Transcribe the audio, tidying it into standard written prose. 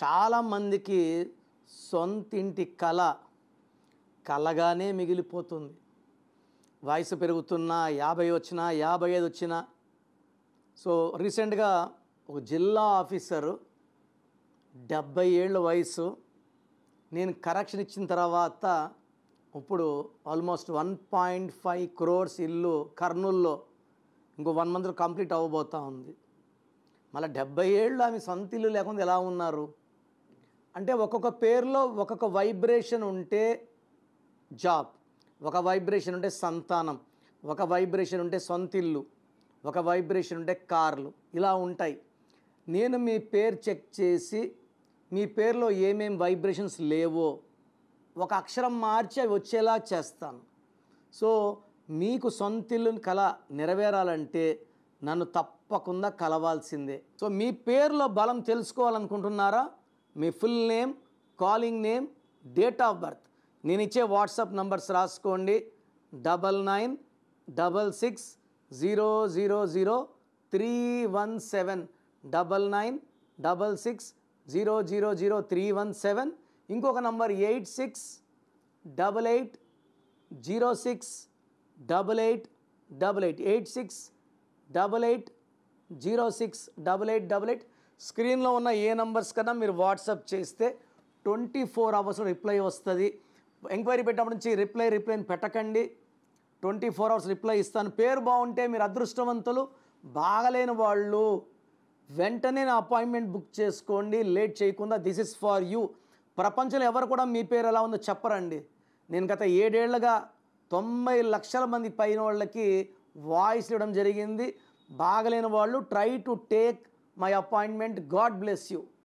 చాలామందికి సొంతింటి కల కలగానే మిగిలిపోతుంది. వయసు పెరుగుతున్నా 50 వచ్చినా 55 వచ్చినా. సో రీసెంట్గా ఒక జిల్లా ఆఫీసరు 70 ఏళ్ళ వయసు, నేను కరెక్షన్ ఇచ్చిన తర్వాత ఇప్పుడు ఆల్మోస్ట్ 1.5 crores ఇల్లు కర్నూల్లో ఇంకో 1 month కంప్లీట్ అవ్వబోతూ ఉంది. మళ్ళీ 70 ఏళ్ళు ఆమె సొంత ఇల్లు లేకుండా ఎలా ఉన్నారు అంటే, ఒక్కొక్క పేరులో ఒక్కొక్క వైబ్రేషన్ ఉంటే జాబ్, ఒక వైబ్రేషన్ ఉంటే సంతానం, ఒక వైబ్రేషన్ ఉంటే సొంత ఇల్లు, ఒక వైబ్రేషన్ ఉంటే కార్లు, ఇలా ఉంటాయి. నేను మీ పేరు చెక్ చేసి మీ పేరులో ఏమేం వైబ్రేషన్స్ లేవో ఒక అక్షరం మార్చి అవి వచ్చేలా చేస్తాను. సో మీకు సొంత ఇల్లు కల నెరవేరాలంటే నన్ను తప్పకుండా కలవాల్సిందే. సో మీ పేరులో బలం తెలుసుకోవాలనుకుంటున్నారా? మీ full name, calling name, date of birth, నేను ఇచ్చే వాట్సాప్ నంబర్స్ రాసుకోండి. 9966000317, 9966000317. ఇంకొక నంబర్ 8688068888, 8688068888. స్క్రీన్లో ఉన్న ఏ నంబర్స్ కన్నా మీరు వాట్సాప్ చేస్తే 24 hours రిప్లై వస్తుంది. ఎంక్వైరీ పెట్టినప్పటి నుంచి రిప్లైని పెట్టకండి. 24 hours రిప్లై ఇస్తాను. పేరు బాగుంటే మీరు అదృష్టవంతులు, బాగలేని వాళ్ళు వెంటనే నా అపాయింట్మెంట్ బుక్ చేసుకోండి, లేట్ చేయకుండా. This is for you. ప్రపంచంలో ఎవరు కూడా మీ పేరు ఎలా ఉందో చెప్పరండి. నేను గత 7 ఏళ్లుగా 90 లక్షల మంది పైన వాళ్ళకి వాయిస్ ఇవ్వడం జరిగింది. బాగలేని వాళ్ళు try to take my appointment. God bless you.